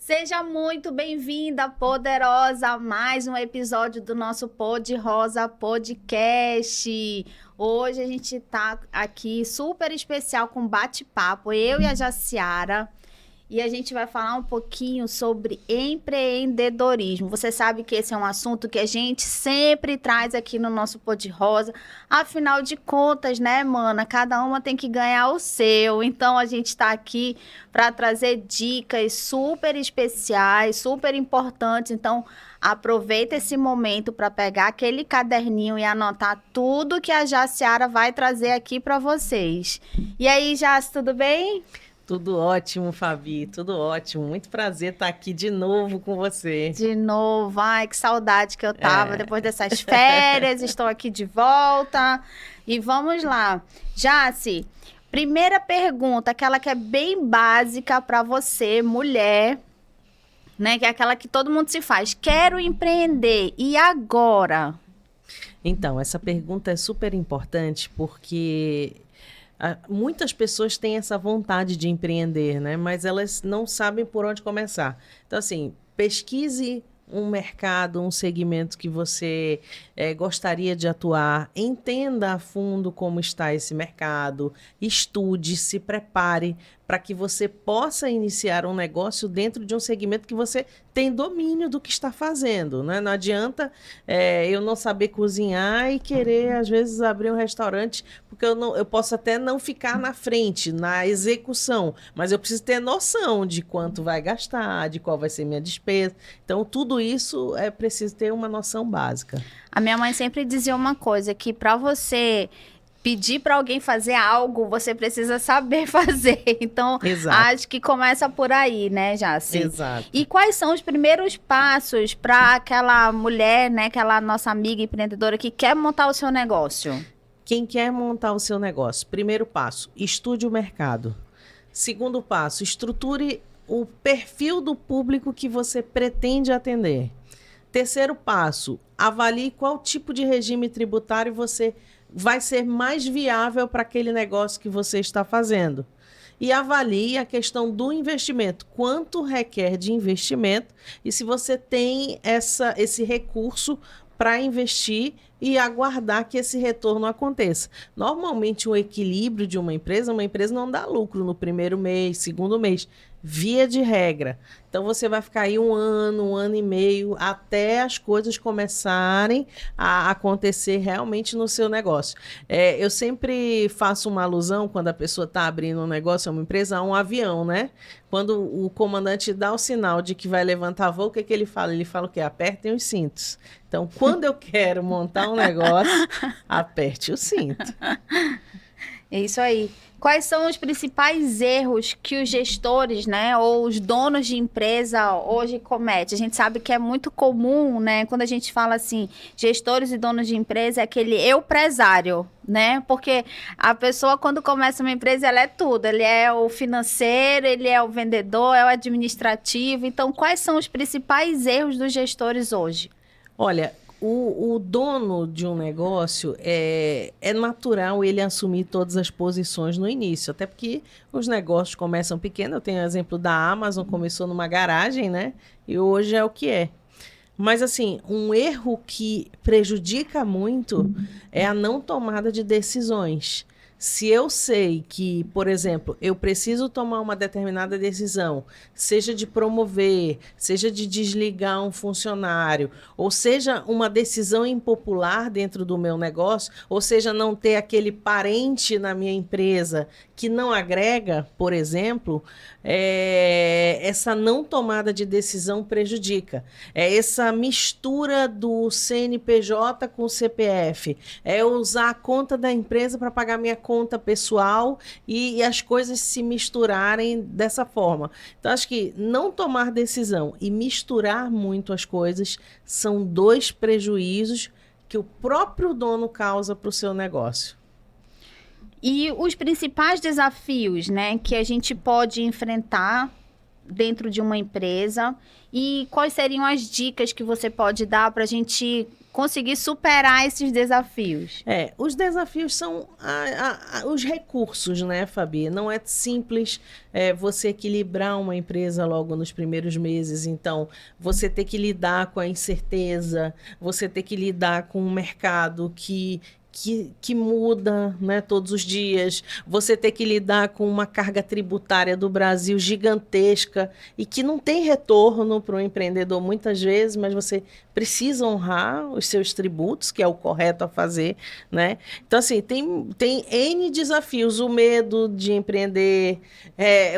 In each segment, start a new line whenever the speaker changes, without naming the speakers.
Seja muito bem-vinda, poderosa, a mais um episódio do nosso Pod Rosa Podcast. Hoje a gente tá aqui super especial com bate-papo, eu e a Jaciara. E a gente vai falar um pouquinho sobre empreendedorismo. Você sabe que esse é um assunto que a gente sempre traz aqui no nosso Pod Rosa. Afinal de contas, né, mana? Cada uma tem que ganhar o seu. Então, a gente está aqui para trazer dicas super especiais, super importantes. Então, aproveita esse momento para pegar aquele caderninho e anotar tudo que a Jaciara vai trazer aqui para vocês. E aí, Jaci, tudo bem?
Tudo ótimo, Fabi, tudo ótimo. Muito prazer estar aqui de novo com você.
De novo, ai, que saudade que eu tava depois dessas férias, estou aqui de volta. E vamos lá. Jaci, primeira pergunta, aquela que é bem básica para você, mulher, né? Que é aquela que todo mundo se faz. Quero empreender, e agora?
Então, essa pergunta é super importante porque muitas pessoas têm essa vontade de empreender, né? Mas elas não sabem por onde começar. Então, assim, pesquise um mercado, um segmento que você gostaria de atuar, entenda a fundo como está esse mercado, estude, se prepare para que você possa iniciar um negócio dentro de um segmento que você tem domínio do que está fazendo, né? Não adianta eu não saber cozinhar e querer, às vezes, abrir um restaurante, porque eu posso até não ficar na frente, na execução, mas eu preciso ter noção de quanto vai gastar, de qual vai ser minha despesa. Então, tudo isso é preciso ter uma noção básica.
A minha mãe sempre dizia uma coisa, que para você pedir para alguém fazer algo, você precisa saber fazer. Então,
Exato.
Acho que começa por aí, né, Jaci?
Exato.
E quais são os primeiros passos para aquela mulher, né, aquela nossa amiga empreendedora que quer montar o seu negócio?
Quem quer montar o seu negócio, primeiro passo, estude o mercado. Segundo passo, estruture o perfil do público que você pretende atender. Terceiro passo, avalie qual tipo de regime tributário você vai ser mais viável para aquele negócio que você está fazendo. E avalie a questão do investimento, quanto requer de investimento e se você tem esse recurso para investir e aguardar que esse retorno aconteça. Normalmente, o equilíbrio de uma empresa não dá lucro no primeiro mês, segundo mês, via de regra. Então, você vai ficar aí um ano e meio, até as coisas começarem a acontecer realmente no seu negócio. Eu sempre faço uma alusão, quando a pessoa está abrindo um negócio, uma empresa, a um avião, né? Quando o comandante dá o sinal de que vai levantar voo, o que ele fala? Ele fala o quê? Apertem os cintos. Então, quando eu quero montar um negócio, aperte o cinto.
É isso aí. Quais são os principais erros que os gestores, né, ou os donos de empresa hoje cometem? A gente sabe que é muito comum, né, quando a gente fala assim, gestores e donos de empresa, é aquele empresário, né? Porque a pessoa, quando começa uma empresa, ela é tudo. Ele é o financeiro, ele é o vendedor, é o administrativo. Então, quais são os principais erros dos gestores hoje?
Olha, o dono de um negócio, é natural ele assumir todas as posições no início, até porque os negócios começam pequenos. Eu tenho o exemplo da Amazon, começou numa garagem, né? E hoje é o que é. Mas, assim, um erro que prejudica muito é a não tomada de decisões. Se eu sei que, por exemplo, eu preciso tomar uma determinada decisão, seja de promover, seja de desligar um funcionário, ou seja uma decisão impopular dentro do meu negócio, ou seja não ter aquele parente na minha empresa que não agrega, por exemplo, essa não tomada de decisão prejudica. É essa mistura do CNPJ com o CPF, é usar a conta da empresa para pagar minha conta pessoal e as coisas se misturarem dessa forma. Então, acho que não tomar decisão e misturar muito as coisas são dois prejuízos que o próprio dono causa para o seu negócio.
E os principais desafios, né, que a gente pode enfrentar dentro de uma empresa, e quais seriam as dicas que você pode dar para a gente conseguir superar esses desafios?
Os desafios são os recursos, né, Fabi? Não é simples você equilibrar uma empresa logo nos primeiros meses. Então, você ter que lidar com a incerteza, você ter que lidar com um mercado que muda, né, todos os dias, você ter que lidar com uma carga tributária do Brasil gigantesca e que não tem retorno para o empreendedor muitas vezes, mas você precisa honrar os seus tributos, que é o correto a fazer, né? Então, assim, tem N desafios, o medo de empreender,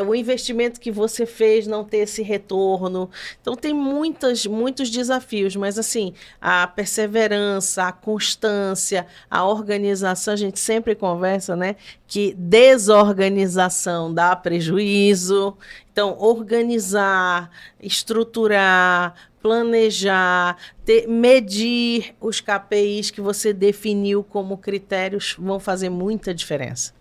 o investimento que você fez não ter esse retorno. Então, tem muitos desafios, mas, assim, a perseverança, a constância, a organização, a gente sempre conversa, né, que desorganização dá prejuízo. Então, organizar, estruturar, planejar, medir os KPIs que você definiu como critérios vão fazer muita diferença.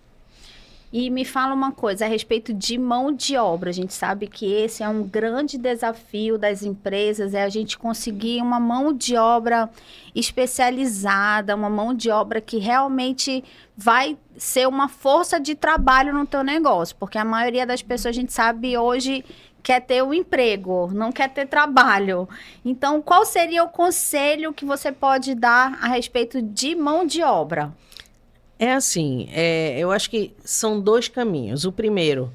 E me fala uma coisa a respeito de mão de obra. A gente sabe que esse é um grande desafio das empresas, é a gente conseguir uma mão de obra especializada, uma mão de obra que realmente vai ser uma força de trabalho no teu negócio. Porque a maioria das pessoas, a gente sabe hoje, quer ter um emprego, não quer ter trabalho. Então, qual seria o conselho que você pode dar a respeito de mão de obra?
É assim, eu acho que são 2 caminhos. O primeiro,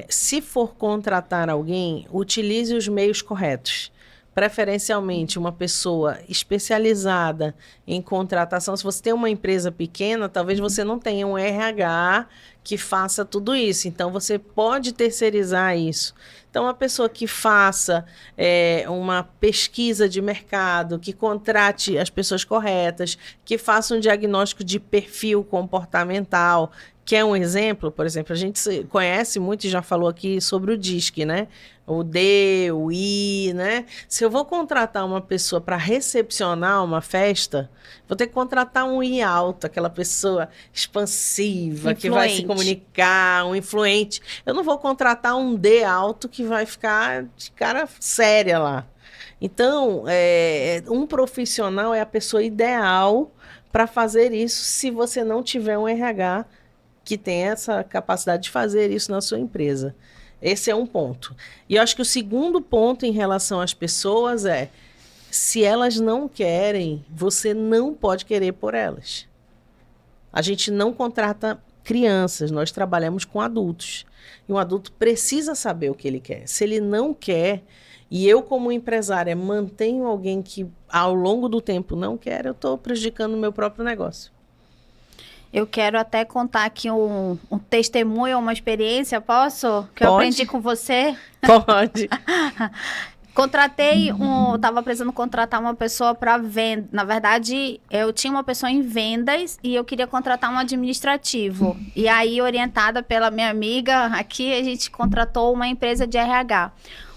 se for contratar alguém, utilize os meios corretos. Preferencialmente, uma pessoa especializada em contratação. Se você tem uma empresa pequena, talvez você não tenha um RH que faça tudo isso. Então, você pode terceirizar isso. Então, uma pessoa que faça uma pesquisa de mercado, que contrate as pessoas corretas, que faça um diagnóstico de perfil comportamental, que é um exemplo, por exemplo, a gente conhece muito e já falou aqui sobre o DISC, né? O D, o I, né? Se eu vou contratar uma pessoa para recepcionar uma festa, vou ter que contratar um I alto, aquela pessoa expansiva, influente, que vai se comunicar, um influente. Eu não vou contratar um D alto que vai ficar de cara séria lá. Então, um profissional é a pessoa ideal para fazer isso se você não tiver um RH que tem essa capacidade de fazer isso na sua empresa. Esse é um ponto. E eu acho que o segundo ponto em relação às pessoas é, se elas não querem, você não pode querer por elas. A gente não contrata crianças, nós trabalhamos com adultos. E um adulto precisa saber o que ele quer. Se ele não quer, e eu como empresária mantenho alguém que ao longo do tempo não quer, eu estou prejudicando o meu próprio negócio.
Eu quero até contar aqui um testemunho, uma experiência, posso? Que
Pode.
Eu aprendi com você.
Pode.
Estava precisando contratar uma pessoa para venda. Na verdade, eu tinha uma pessoa em vendas e eu queria contratar um administrativo. E aí, orientada pela minha amiga, aqui a gente contratou uma empresa de RH.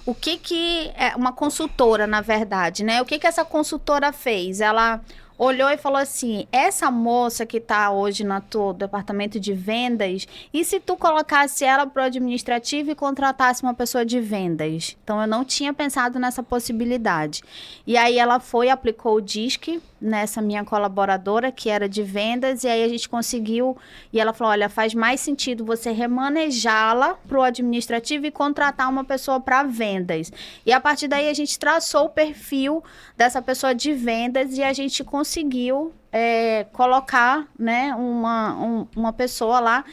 O que é uma consultora, na verdade, né? O que essa consultora fez? Ela olhou e falou assim, essa moça que está hoje no teu departamento de vendas, e se tu colocasse ela para o administrativo e contratasse uma pessoa de vendas? Então, eu não tinha pensado nessa possibilidade. E aí, ela foi e aplicou o DISC nessa minha colaboradora, que era de vendas, e aí a gente conseguiu, e ela falou, olha, faz mais sentido você remanejá-la para o administrativo e contratar uma pessoa para vendas. E a partir daí, a gente traçou o perfil dessa pessoa de vendas e a gente conseguiu colocar, né, uma pessoa lá,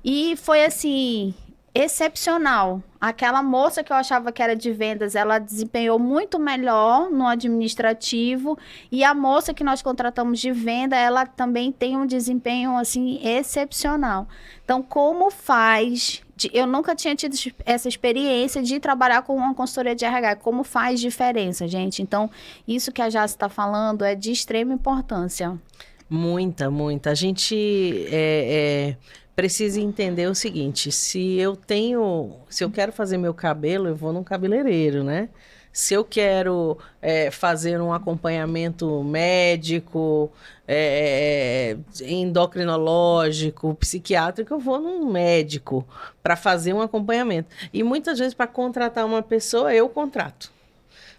e foi assim, excepcional. Aquela moça que eu achava que era de vendas, ela desempenhou muito melhor no administrativo, e a moça que nós contratamos de venda, ela também tem um desempenho assim excepcional. Então, como faz? Eu nunca tinha tido essa experiência de trabalhar com uma consultoria de RH. Como faz diferença, gente? Então, isso que a Jaci está falando é de extrema importância.
Muita. A gente precisa entender o seguinte, se eu quero fazer meu cabelo, eu vou num cabeleireiro, né? Se eu quero fazer um acompanhamento médico, endocrinológico, psiquiátrico, eu vou num médico para fazer um acompanhamento. E muitas vezes, para contratar uma pessoa, eu contrato,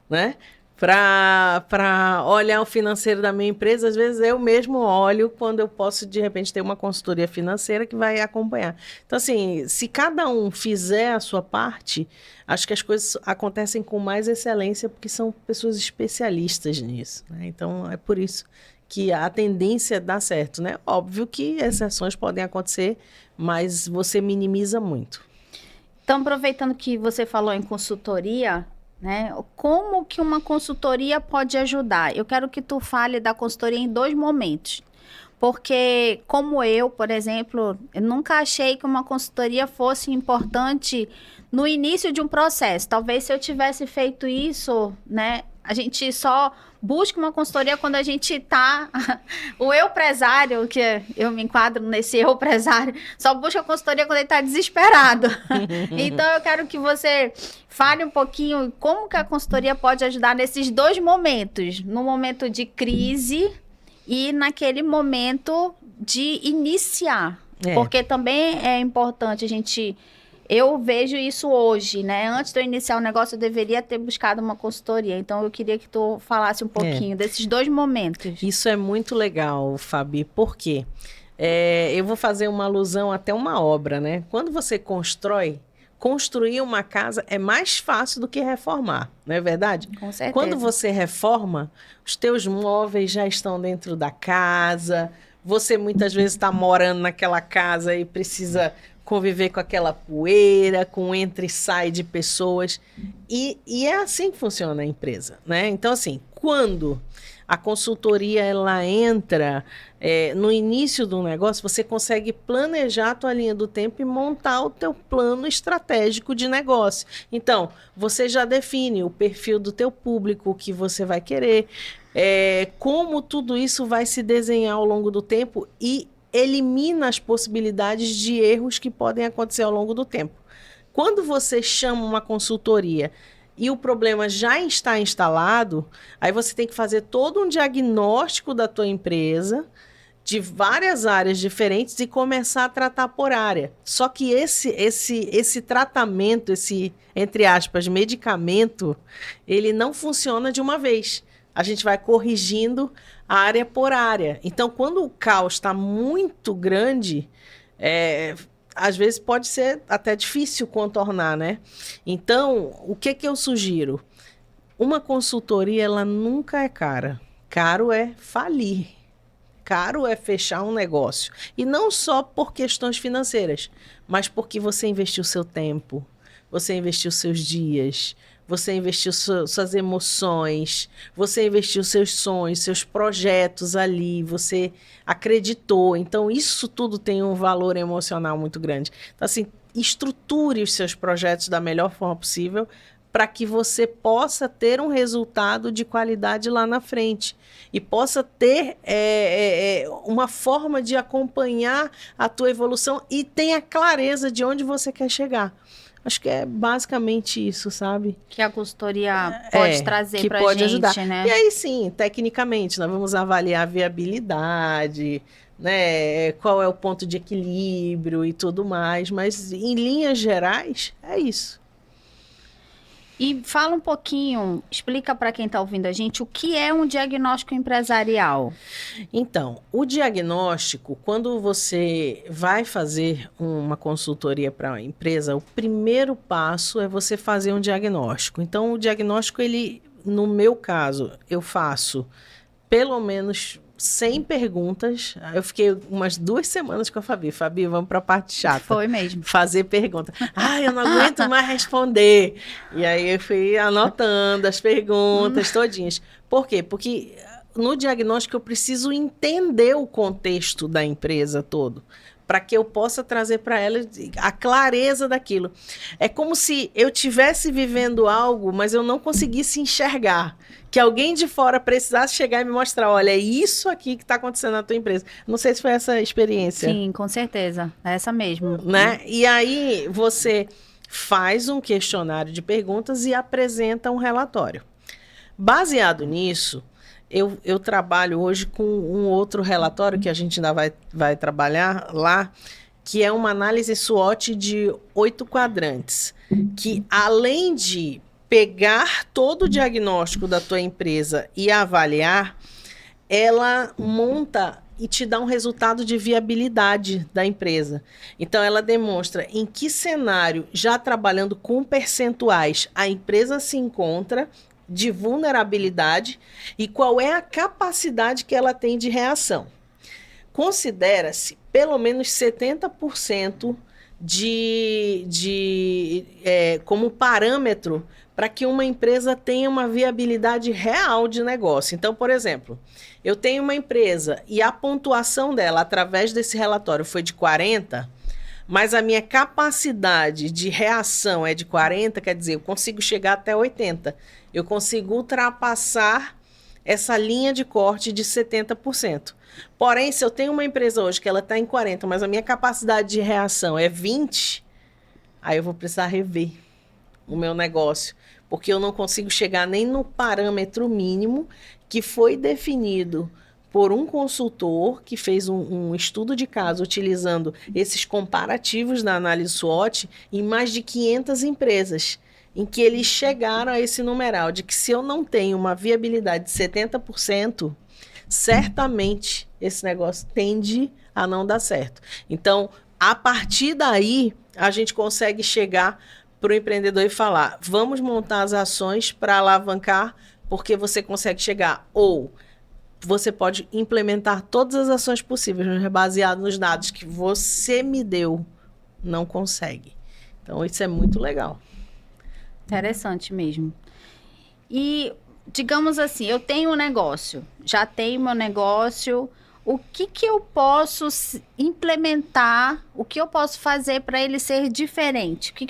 né? para olhar o financeiro da minha empresa, às vezes eu mesmo olho quando eu posso, de repente, ter uma consultoria financeira que vai acompanhar. Então, assim, se cada um fizer a sua parte, acho que as coisas acontecem com mais excelência, porque são pessoas especialistas nisso, né? Então, é por isso que a tendência dá certo, né? Óbvio que exceções podem acontecer, mas você minimiza muito.
Então, aproveitando que você falou em consultoria, né? Como que uma consultoria pode ajudar? Eu quero que tu fale da consultoria em 2 momentos. Porque, como eu, por exemplo, eu nunca achei que uma consultoria fosse importante no início de um processo. Talvez se eu tivesse feito isso, né? A gente só busca uma consultoria quando a gente tá... O empresário, que eu me enquadro nesse empresário, só busca a consultoria quando ele tá desesperado. Então, eu quero que você fale um pouquinho como que a consultoria pode ajudar nesses 2 momentos. No momento de crise e naquele momento de iniciar. Porque também é importante a gente... Eu vejo isso hoje, né? Antes de eu iniciar o negócio, eu deveria ter buscado uma consultoria. Então, eu queria que tu falasse um pouquinho desses 2 momentos.
Isso é muito legal, Fabi. Por quê? Eu vou fazer uma alusão até uma obra, né? Quando você construir uma casa é mais fácil do que reformar, não é verdade?
Com certeza.
Quando você reforma, os teus móveis já estão dentro da casa, você muitas vezes está morando naquela casa e precisa conviver com aquela poeira, com entra e sai de pessoas. E é assim que funciona a empresa, né? Então, assim, quando a consultoria ela entra no início do negócio, você consegue planejar a tua linha do tempo e montar o teu plano estratégico de negócio. Então, você já define o perfil do teu público, o que você vai querer, como tudo isso vai se desenhar ao longo do tempo e elimina as possibilidades de erros que podem acontecer ao longo do tempo. Quando você chama uma consultoria e o problema já está instalado, aí você tem que fazer todo um diagnóstico da tua empresa, de várias áreas diferentes e começar a tratar por área. Só que esse tratamento, esse, entre aspas, medicamento, ele não funciona de uma vez. A gente vai corrigindo área por área. Então, quando o caos está muito grande, às vezes pode ser até difícil contornar, né? Então, o que eu sugiro? Uma consultoria, ela nunca é cara. Caro é falir. Caro é fechar um negócio. E não só por questões financeiras, mas porque você investiu seu tempo, você investiu seus dias, você investiu suas emoções, você investiu seus sonhos, seus projetos ali, você acreditou. Então, isso tudo tem um valor emocional muito grande. Então, assim, estruture os seus projetos da melhor forma possível para que você possa ter um resultado de qualidade lá na frente e possa ter uma forma de acompanhar a tua evolução e tenha clareza de onde você quer chegar. Acho que é basicamente isso, sabe?
Que a consultoria pode trazer para a gente,
ajudar.
né?
E aí, sim, tecnicamente, nós vamos avaliar a viabilidade, né? Qual é o ponto de equilíbrio e tudo mais. Mas, em linhas gerais, é isso.
E fala um pouquinho, explica para quem está ouvindo a gente o que é um diagnóstico empresarial.
Então, o diagnóstico, quando você vai fazer uma consultoria para a empresa, o primeiro passo é você fazer um diagnóstico. Então, o diagnóstico, ele, no meu caso, eu faço pelo menos 100 perguntas. Eu fiquei umas 2 semanas com a Fabi. Fabi, vamos para a parte chata.
Foi mesmo.
Fazer pergunta. Eu não aguento mais responder. E aí eu fui anotando as perguntas todinhas. Por quê? Porque no diagnóstico eu preciso entender o contexto da empresa todo, para que eu possa trazer para ela a clareza daquilo. É como se eu estivesse vivendo algo, mas eu não conseguisse enxergar. Que alguém de fora precisasse chegar e me mostrar, olha, é isso aqui que está acontecendo na tua empresa. Não sei se foi essa experiência.
Sim, com certeza. É essa mesmo.
Né? E aí você faz um questionário de perguntas e apresenta um relatório. Baseado nisso, eu trabalho hoje com um outro relatório que a gente ainda vai trabalhar lá, que é uma análise SWOT de 8 quadrantes, que além de pegar todo o diagnóstico da tua empresa e avaliar, ela monta e te dá um resultado de viabilidade da empresa. Então, ela demonstra em que cenário, já trabalhando com percentuais, a empresa se encontra de vulnerabilidade e qual é a capacidade que ela tem de reação. Considera-se pelo menos 70% como parâmetro para que uma empresa tenha uma viabilidade real de negócio. Então, por exemplo, eu tenho uma empresa e a pontuação dela através desse relatório foi de 40, mas a minha capacidade de reação é de 40, quer dizer, eu consigo chegar até 80. Eu consigo ultrapassar essa linha de corte de 70%. Porém, se eu tenho uma empresa hoje que ela está em 40, mas a minha capacidade de reação é 20, aí eu vou precisar rever o meu negócio, porque eu não consigo chegar nem no parâmetro mínimo que foi definido por um consultor que fez um estudo de caso utilizando esses comparativos da análise SWOT em mais de 500 empresas, em que eles chegaram a esse numeral de que se eu não tenho uma viabilidade de 70%, certamente esse negócio tende a não dar certo. Então, a partir daí, a gente consegue chegar para o empreendedor e falar, vamos montar as ações para alavancar, porque você consegue chegar. Ou você pode implementar todas as ações possíveis, mas baseado nos dados que você me deu, não consegue. Então, isso é muito legal.
Interessante mesmo. E, digamos assim, eu tenho um negócio, já tenho meu negócio, o que eu posso implementar, o que eu posso fazer para ele ser diferente? O que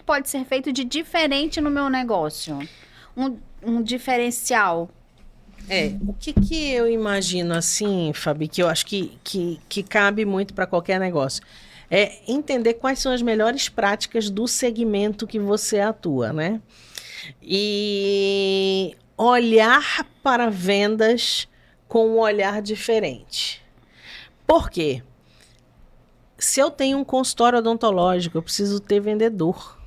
pode ser feito de diferente no meu negócio? Um diferencial.
O que eu imagino assim, Fabi, que eu acho que cabe muito para qualquer negócio, é entender quais são as melhores práticas do segmento que você atua, né? E olhar para vendas com um olhar diferente. Por quê? Se eu tenho um consultório odontológico, eu preciso ter vendedor.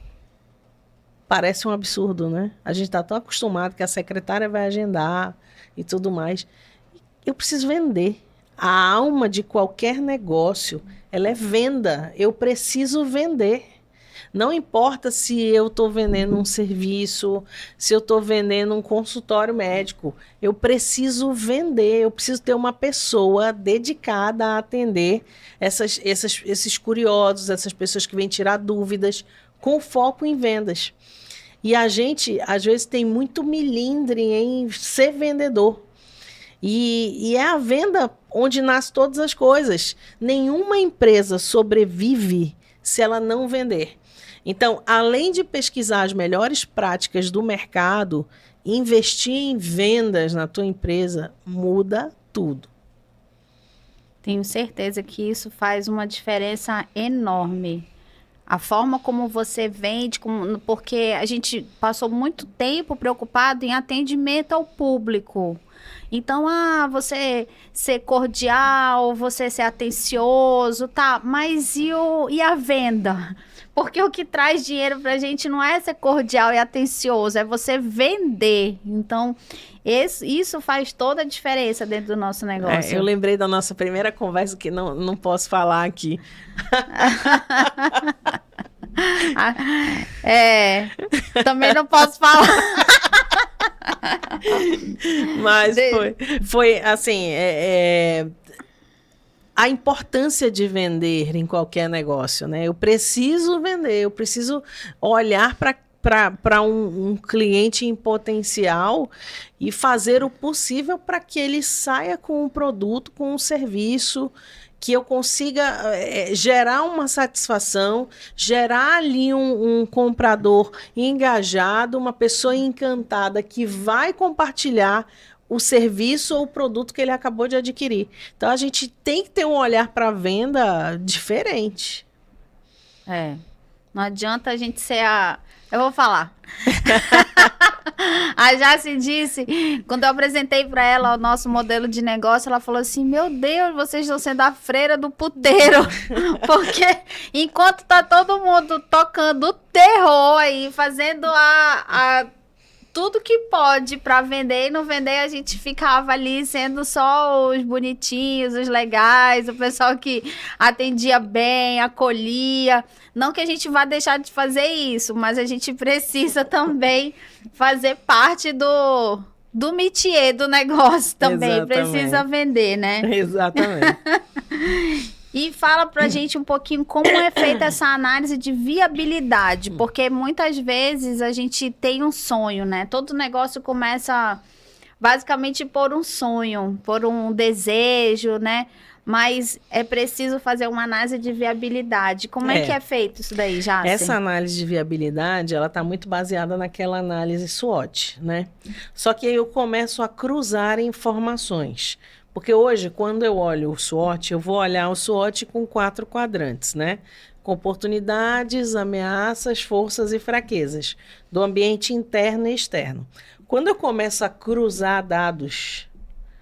Parece um absurdo, né? A gente está tão acostumado que a secretária vai agendar e tudo mais. Eu preciso vender. A alma de qualquer negócio, ela é venda. Eu preciso vender. Não importa se eu estou vendendo um serviço, se eu estou vendendo um consultório médico. Eu preciso vender. Eu preciso ter uma pessoa dedicada a atender esses curiosos, essas pessoas que vêm tirar dúvidas, com foco em vendas. E a gente, às vezes, tem muito milindre em ser vendedor. E é a venda onde nasce todas as coisas. Nenhuma empresa sobrevive se ela não vender. Então, além de pesquisar as melhores práticas do mercado, investir em vendas na tua empresa muda tudo.
Tenho certeza que isso faz uma diferença enorme. A forma como você vende, porque a gente passou muito tempo preocupado em atendimento ao público. Então, você ser cordial, você ser atencioso, tá? Mas e a venda? Porque o que traz dinheiro pra gente não é ser cordial e atencioso, é você vender. Então, isso faz toda a diferença dentro do nosso negócio.
Eu lembrei da nossa primeira conversa que não posso falar aqui.
Também não posso falar.
Mas foi assim, a importância de vender em qualquer negócio, né? Eu preciso vender, eu preciso olhar para um cliente em potencial e fazer o possível para que ele saia com um produto, com um serviço, que eu consiga gerar uma satisfação, gerar ali um comprador engajado, uma pessoa encantada que vai compartilhar o serviço ou o produto que ele acabou de adquirir. Então, a gente tem que ter um olhar para a venda diferente.
Não adianta a gente ser Eu vou falar. A Jace disse, quando eu apresentei para ela o nosso modelo de negócio, ela falou assim: Meu Deus, vocês estão sendo a freira do puteiro. Porque enquanto tá todo mundo tocando terror aí, fazendo tudo que pode para vender e não vender, a gente ficava ali sendo só os bonitinhos, os legais, o pessoal que atendia bem, acolhia. Não que a gente vá deixar de fazer isso, mas a gente precisa também fazer parte do métier do negócio também.
Exatamente.
Precisa vender, né?
Exatamente.
E fala pra gente um pouquinho como é feita essa análise de viabilidade, porque muitas vezes a gente tem um sonho, né? Todo negócio começa basicamente por um sonho, por um desejo, né? Mas é preciso fazer uma análise de viabilidade. Como é que é feito isso daí, Jace?
Essa análise de viabilidade, ela está muito baseada naquela análise SWOT, né? Só que aí eu começo a cruzar informações. Porque hoje, quando eu olho o SWOT, eu vou olhar o SWOT com 4 quadrantes, né? Com oportunidades, ameaças, forças e fraquezas, do ambiente interno e externo. Quando eu começo a cruzar dados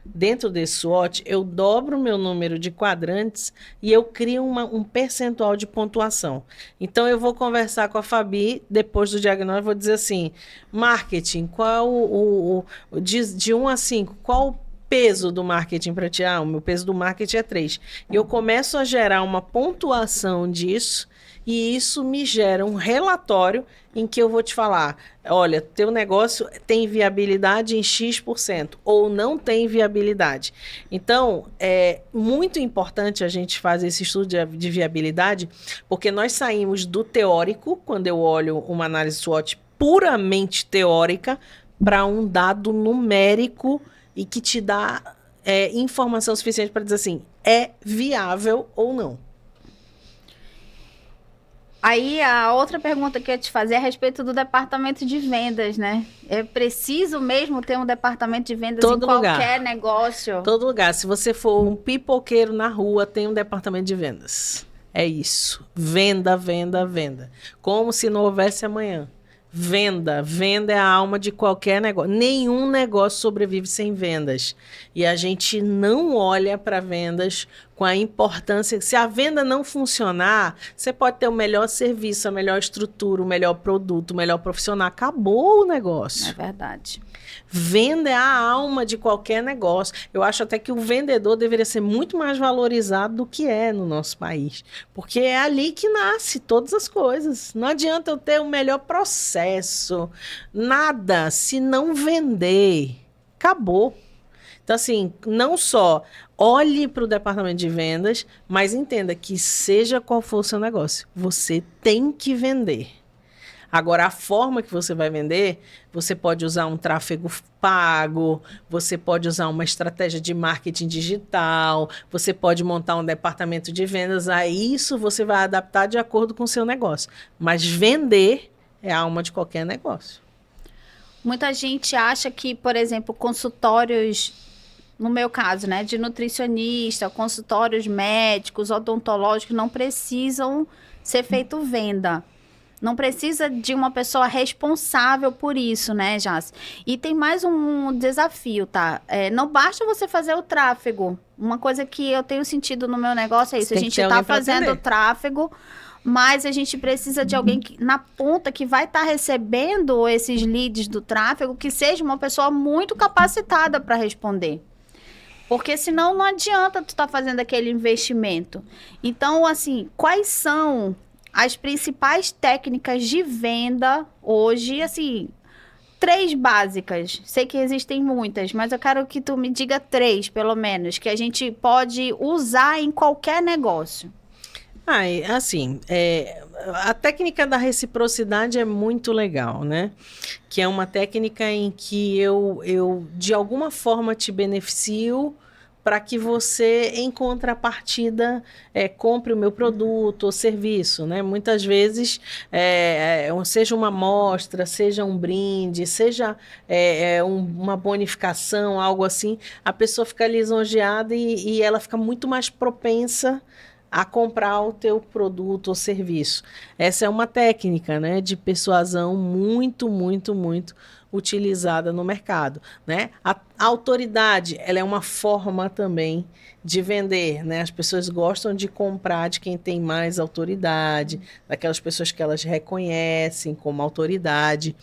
dentro desse SWOT, eu dobro o meu número de quadrantes e eu crio um percentual de pontuação. Então, eu vou conversar com a Fabi, depois do diagnóstico, vou dizer assim, marketing, qual de 1 a 5, qual o peso do marketing para ti? O meu peso do marketing é 3. E eu começo a gerar uma pontuação disso e isso me gera um relatório em que eu vou te falar, olha, teu negócio tem viabilidade em X% ou não tem viabilidade. Então, é muito importante a gente fazer esse estudo de viabilidade, porque nós saímos do teórico, quando eu olho uma análise SWOT puramente teórica, para um dado numérico e que te dá informação suficiente para dizer assim, é viável ou não.
Aí, a outra pergunta que eu ia te fazer é a respeito do departamento de vendas, né? É preciso mesmo ter um departamento de vendas em qualquer negócio?
Todo lugar. Se você for um pipoqueiro na rua, tem um departamento de vendas. É isso. Venda, venda, venda. Como se não houvesse amanhã. Venda. Venda é a alma de qualquer negócio. Nenhum negócio sobrevive sem vendas. E a gente não olha para vendas com a importância. Se a venda não funcionar, você pode ter o melhor serviço, a melhor estrutura, o melhor produto, o melhor profissional. Acabou o negócio.
É verdade.
Venda é a alma de qualquer negócio. Eu acho até que o vendedor deveria ser muito mais valorizado do que é no nosso país. Porque é ali que nasce todas as coisas. Não adianta eu ter o melhor processo, nada, se não vender. Acabou. Então, assim, não só olhe para o departamento de vendas, mas entenda que seja qual for o seu negócio, você tem que vender. Agora, a forma que você vai vender, você pode usar um tráfego pago, você pode usar uma estratégia de marketing digital, você pode montar um departamento de vendas, a isso você vai adaptar de acordo com o seu negócio. Mas vender é a alma de qualquer negócio.
Muita gente acha que, por exemplo, consultórios, no meu caso, né, de nutricionista, consultórios médicos, odontológicos, não precisam ser feito venda. Não precisa de uma pessoa responsável por isso, né, Jace? E tem mais um desafio, tá? Não basta você fazer o tráfego. Uma coisa que eu tenho sentido no meu negócio é isso. A gente está fazendo o tráfego, mas a gente precisa de alguém na ponta que vai estar recebendo esses leads do tráfego, que seja uma pessoa muito capacitada para responder. Porque senão não adianta tu estar fazendo aquele investimento. Então, assim, quais são as principais técnicas de venda hoje, assim, 3 básicas. Sei que existem muitas, mas eu quero que tu me diga 3, pelo menos, que a gente pode usar em qualquer negócio.
Assim, a técnica da reciprocidade é muito legal, né? Que é uma técnica em que eu de alguma forma te beneficio para que você, em contrapartida, compre o meu produto ou serviço, né? Muitas vezes, seja uma amostra, seja um brinde, seja uma bonificação, algo assim, a pessoa fica lisonjeada e ela fica muito mais propensa a comprar o teu produto ou serviço. Essa é uma técnica, né, de persuasão muito, muito, muito utilizada no mercado, né? A autoridade, ela é uma forma também de vender, né? As pessoas gostam de comprar de quem tem mais autoridade, daquelas pessoas que elas reconhecem como autoridade.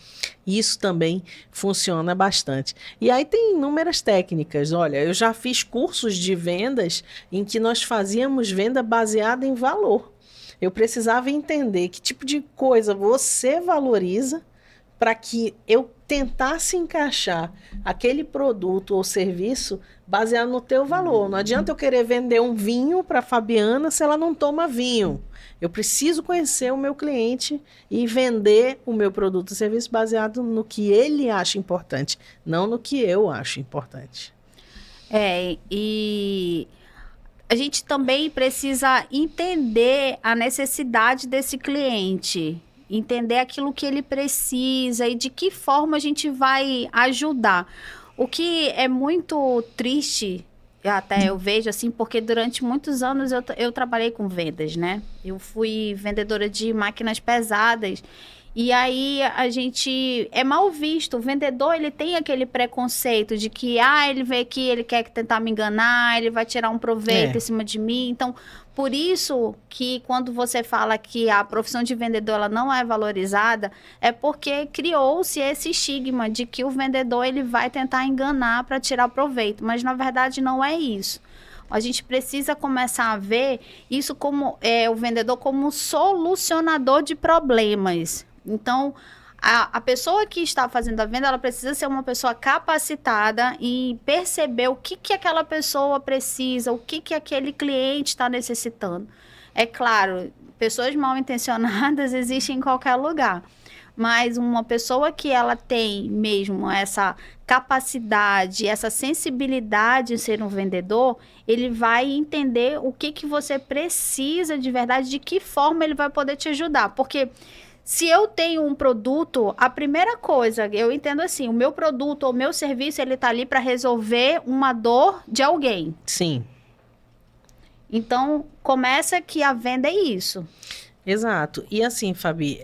Isso também funciona bastante. E aí tem inúmeras técnicas. Olha, eu já fiz cursos de vendas em que nós fazíamos venda baseada em valor. Eu precisava entender que tipo de coisa você valoriza para que eu tentasse encaixar aquele produto ou serviço baseado no teu valor. Não adianta eu querer vender um vinho para a Fabiana se ela não toma vinho. Eu preciso conhecer o meu cliente e vender o meu produto ou serviço baseado no que ele acha importante, não no que eu acho importante.
E a gente também precisa entender a necessidade desse cliente, entender aquilo que ele precisa e de que forma a gente vai ajudar. O que é muito triste, até eu vejo assim, porque durante muitos anos eu trabalhei com vendas, né? Eu fui vendedora de máquinas pesadas. E aí a gente é mal visto. O vendedor, ele tem aquele preconceito de que ele vem aqui, ele quer tentar me enganar, ele vai tirar um proveito em cima de mim. Então, por isso que quando você fala que a profissão de vendedor ela não é valorizada, é porque criou-se esse estigma de que o vendedor ele vai tentar enganar para tirar proveito, mas na verdade não é isso. A gente precisa começar a ver isso como o vendedor como solucionador de problemas. Então, a pessoa que está fazendo a venda, ela precisa ser uma pessoa capacitada em perceber o que aquela pessoa precisa, o que aquele cliente está necessitando. É claro, pessoas mal intencionadas existem em qualquer lugar. Mas uma pessoa que ela tem mesmo essa capacidade, essa sensibilidade em ser um vendedor, ele vai entender o que você precisa de verdade, de que forma ele vai poder te ajudar. Porque se eu tenho um produto, a primeira coisa, eu entendo assim, o meu produto ou o meu serviço, ele tá ali para resolver uma dor de alguém.
Sim.
Então, começa que a venda é isso.
Exato. E assim, Fabi,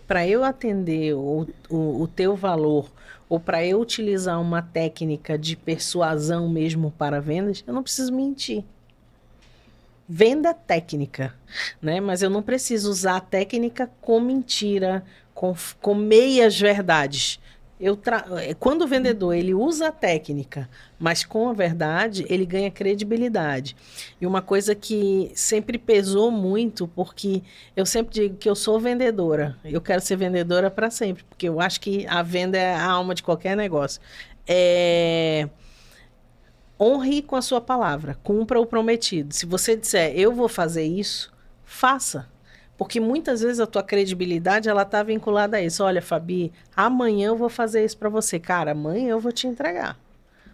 para eu atender o teu valor ou para eu utilizar uma técnica de persuasão mesmo para vendas, eu não preciso mentir. Venda técnica, né? Mas eu não preciso usar a técnica com mentira, com meias verdades. Quando o vendedor ele usa a técnica, mas com a verdade, ele ganha credibilidade. E uma coisa que sempre pesou muito, porque eu sempre digo que eu sou vendedora. Eu quero ser vendedora para sempre, porque eu acho que a venda é a alma de qualquer negócio. Honre com a sua palavra, cumpra o prometido. Se você disser, eu vou fazer isso, faça. Porque muitas vezes a tua credibilidade, ela está vinculada a isso. Olha, Fabi, amanhã eu vou fazer isso para você. Cara, amanhã eu vou te entregar.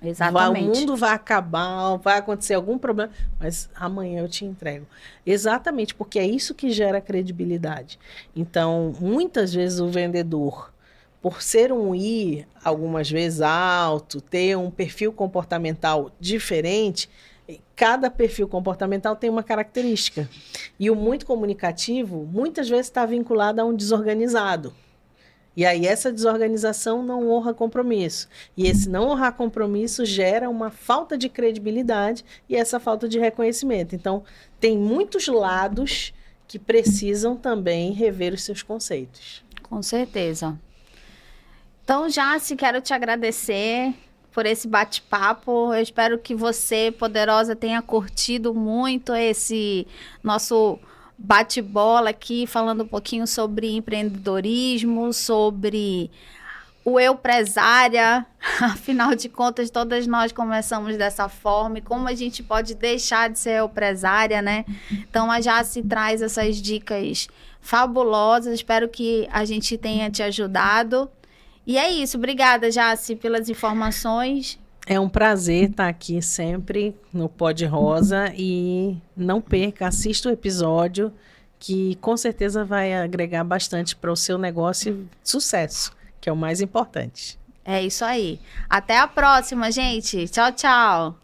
Exatamente.
O mundo vai acabar, vai acontecer algum problema, mas amanhã eu te entrego. Exatamente, porque é isso que gera credibilidade. Então, muitas vezes o vendedor, por ser um I, algumas vezes alto, ter um perfil comportamental diferente, cada perfil comportamental tem uma característica. E o muito comunicativo, muitas vezes está vinculado a um desorganizado. E aí essa desorganização não honra compromisso. E esse não honrar compromisso gera uma falta de credibilidade e essa falta de reconhecimento. Então, tem muitos lados que precisam também rever os seus conceitos.
Com certeza. Então, Jaci, quero te agradecer por esse bate-papo. Eu espero que você, poderosa, tenha curtido muito esse nosso bate-bola aqui, falando um pouquinho sobre empreendedorismo, sobre o eu empresária. Afinal de contas, todas nós começamos dessa forma e como a gente pode deixar de ser eu empresária, né? Então, a Jaci traz essas dicas fabulosas. Espero que a gente tenha te ajudado. E é isso. Obrigada, Jaci, pelas informações.
É um prazer estar aqui sempre no Pod Rosa e não perca, assista o episódio que com certeza vai agregar bastante para o seu negócio e sucesso, que é o mais importante.
É isso aí. Até a próxima, gente. Tchau, tchau.